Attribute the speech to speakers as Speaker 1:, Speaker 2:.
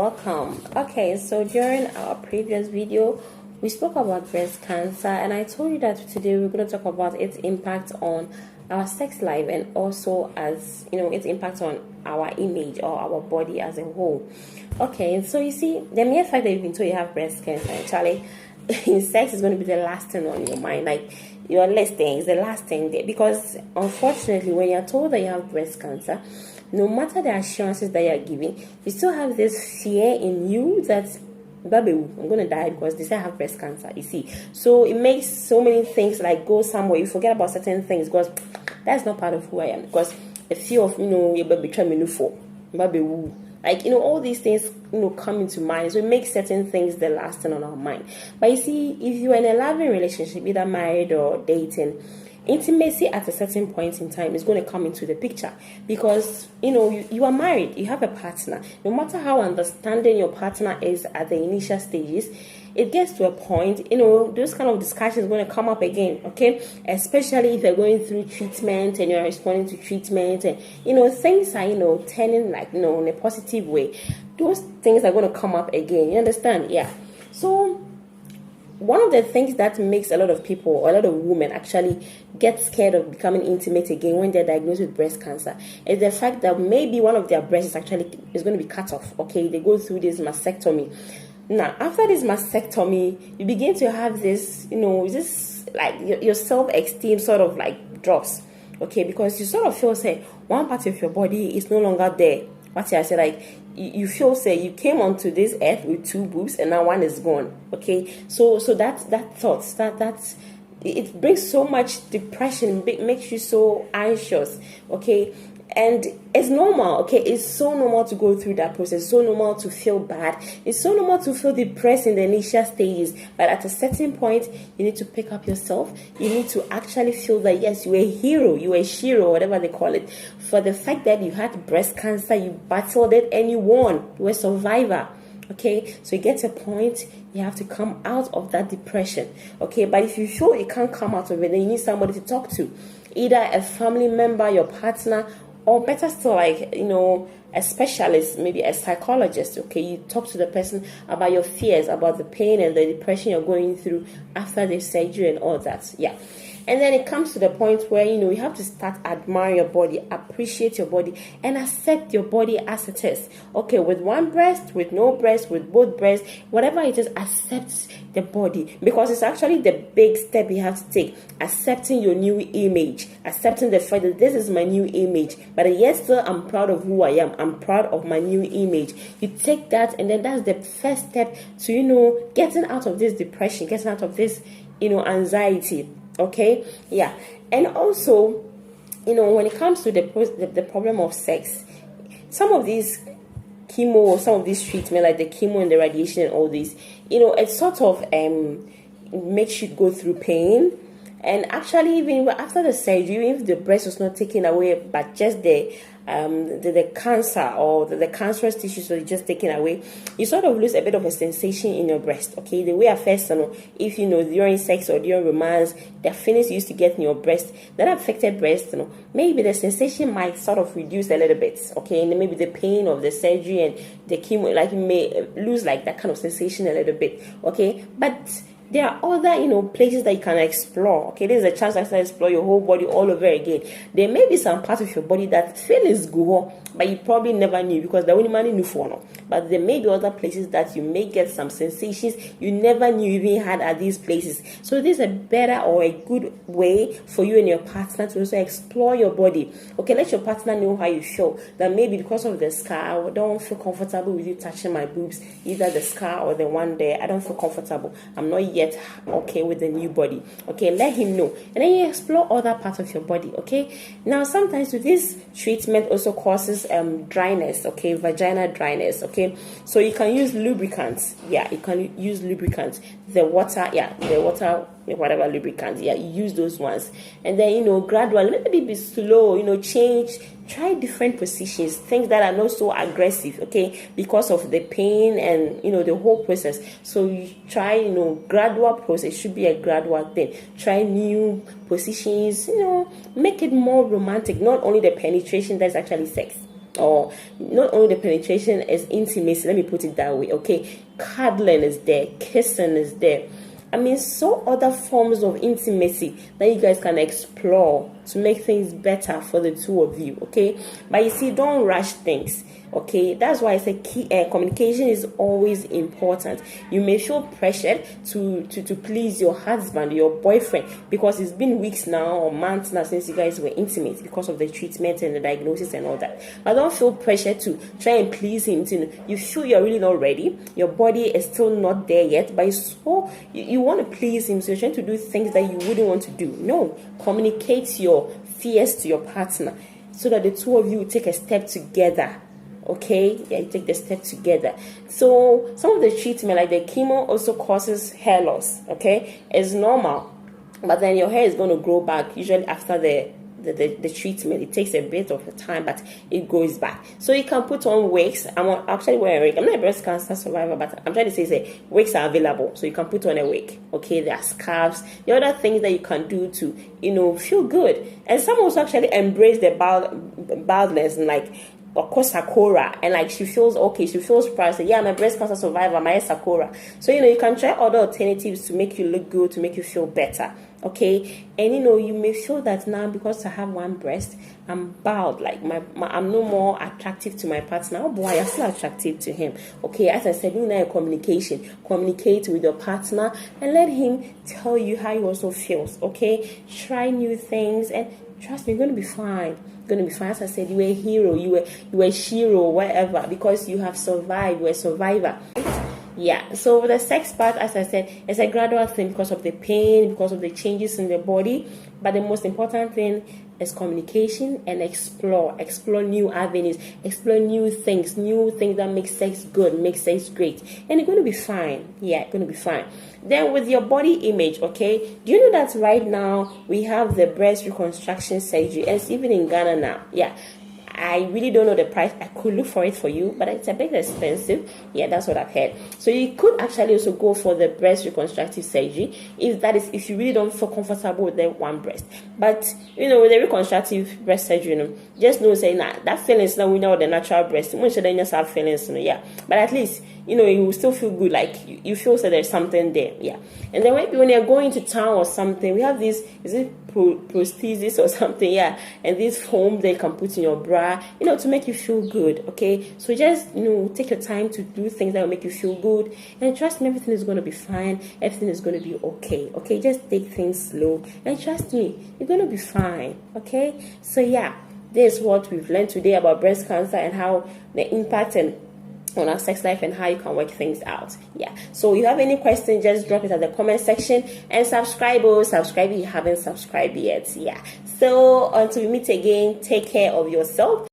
Speaker 1: welcome. Okay, so during our previous video, we spoke about breast cancer, and I told you that today we're going to talk about its impact on our sex life and also as its impact on our image or our body as a whole. Okay, so you see, the mere fact that you've been told you have breast cancer, actually, sex is going to be the last thing on your mind. Like your listing is the last thing there, because unfortunately, when you're told that you have breast cancer, no matter the assurances that you're giving, you still have this fear in you that baby, I'm gonna die because they say I have breast cancer. You see, so it makes so many things like go somewhere. You forget about certain things because that's not part of who I am. Because the fear of you baby try me for baby woo. Like, all these things, come into mind. So it makes certain things the last thing on our mind. But you see, if you're in a loving relationship, either married or dating, intimacy at a certain point in time is going to come into the picture, because you are married, you have a partner. No matter how understanding your partner is at the initial stages, it gets to a point, those kind of discussions are going to come up again, okay? Especially if you're going through treatment and you're responding to treatment, and things are turning like in a positive way. Those things are going to come up again. You understand? Yeah. So one of the things that makes a lot of people, or a lot of women actually get scared of becoming intimate again when they're diagnosed with breast cancer is the fact that maybe one of their breasts is going to be cut off. Okay, they go through this mastectomy. Now, after this mastectomy, you begin to have this, this like your self-esteem sort of like drops. Okay, because you sort of feel say one part of your body is no longer there. What I say, like you feel say you came onto this earth with two boobs and now one is gone. Okay, so that thought that it brings so much depression, makes you so anxious. Okay, and it's normal. Okay, it's so normal to go through that process. It's so normal to feel bad. It's so normal to feel depressed in the initial stages. But at a certain point, you need to pick up yourself. You need to actually feel that yes, you're a hero, you're a shiro, whatever they call it, for the fact that you had breast cancer, you battled it, and you won. You're a survivor. Okay, so you get to a point, you have to come out of that depression. Okay, but if you feel you can't come out of it, then you need somebody to talk to, either a family member, your partner, or better still, like, a specialist, maybe a psychologist. Okay, you talk to the person about your fears, about the pain and the depression you're going through after the surgery and all that. Yeah. And then it comes to the point where, you have to start admiring your body, appreciate your body, and accept your body as it is. Okay, with one breast, with no breast, with both breasts, whatever it is, accept the body. Because it's actually the big step you have to take. Accepting your new image. Accepting the fact that this is my new image. But yes, still, I'm proud of who I am. I'm proud of my new image. You take that, and then that's the first step to, getting out of this depression, getting out of this, anxiety. Okay, yeah. And also, when it comes to the problem of sex, some of these chemo, some of these treatment, like the chemo and the radiation and all this, it sort of makes you go through pain. And actually, even after the surgery, even if the breast was not taken away, but just the cancer or the cancerous tissues were just taken away, you sort of lose a bit of a sensation in your breast. Okay, the way at first, if during sex or during romance, the feelings you used to get in your breast, that affected breast, maybe the sensation might sort of reduce a little bit. Okay, and maybe the pain of the surgery and the chemo, like you may lose like that kind of sensation a little bit. Okay, but there are other, places that you can explore. Okay, there's a chance to explore your whole body all over again. There may be some parts of your body that feelings go, but you probably never knew because the only man knew for no. But there may be other places that you may get some sensations you never knew you even had at these places. So this is a better or a good way for you and your partner to also explore your body. Okay, let your partner know how you feel. That maybe because of the scar, I don't feel comfortable with you touching my boobs, either the scar or the one there. I don't feel comfortable. I'm not yet okay with the new body. Okay, let him know, and then you explore other parts of your body. Okay, now sometimes with this treatment also causes dryness. Okay, vaginal dryness. Okay, so you can use lubricants. Yeah, you can use lubricants. The water, whatever lubricants. Yeah, you use those ones, and then gradually, maybe be slow. Change. Try different positions, things that are not so aggressive, okay, because of the pain and, the whole process. So you try, gradual process. It should be a gradual thing. Try new positions, make it more romantic, not only the penetration that's actually sex. or not only the penetration, is intimacy. Let me put it that way, okay? Cuddling is there, kissing is there. I mean, so other forms of intimacy that you guys can explore to make things better for the two of you, okay? But you see, don't rush things, okay? That's why I say communication is always important. You may feel pressured to please your husband, your boyfriend, because it's been weeks now or months now since you guys were intimate because of the treatment and the diagnosis and all that. But don't feel pressured to try and please him. You feel you're really not ready. Your body is still not there yet, but you want to please him, so you're trying to do things that you wouldn't want to do. No, communicate your fears to your partner so that the two of you take a step together. Okay, yeah, you take the step together. So some of the treatment, like the chemo, also causes hair loss. Okay, it's normal, but then your hair is going to grow back usually after the treatment. It takes a bit of time, but it grows back. So you can put on wigs. I'm actually wearing a wig. I'm not a breast cancer survivor, but I'm trying to say wigs are available, so you can put on a wig. Okay, there are scarves, the other things that you can do to feel good. And some also actually embrace the baldness, and like, of course, Sakura, and like she feels okay, she feels proud. So yeah, I'm a breast cancer survivor, my Sakura. So you can try other alternatives to make you look good, to make you feel better. Okay, and you may feel that now because I have one breast, I'm bald, like I'm no more attractive to my partner. Oh boy, I'm still attractive to him. Okay, as I said, communicate with your partner and let him tell you how he also feels. Okay, try new things and trust me, you're going to be fine. Going to be fine. As I said, you were a hero, you were a shiro, whatever, because you have survived. You're a survivor. Yeah, so the sex part, as I said, is a gradual thing because of the pain, because of the changes in the body. But the most important thing is communication and explore new avenues, explore new things that make sex good, make sex great, and you're going to be fine. Yeah, you're going to be fine. Then with your body image, okay, do you know that right now we have the breast reconstruction surgery, and it's even in Ghana now? Yeah. I really don't know the price. I could look for it for you, but it's a bit expensive. Yeah, that's what I've heard. So you could actually also go for the breast reconstructive surgery if you really don't feel comfortable with the one breast. But with the reconstructive breast surgery, just know saying that feelings now we know the natural breast. Most of them just have feelings, yeah. But at least you will still feel good, like you feel that there's something there, yeah. And then when you're going to town or something, we have this, is it prosthesis or something, yeah, and this foam they can put in your bra, to make you feel good. Okay, so just take your time to do things that will make you feel good, and trust me, everything is going to be fine, everything is going to be okay. Okay, just take things slow and trust me, you're going to be fine. Okay, so yeah, this is what we've learned today about breast cancer and how the impact on our sex life and how you can work things out. Yeah, so if you have any questions, just drop it at the comment section, and subscribe if you haven't subscribed yet. Yeah, so until we meet again, take care of yourself.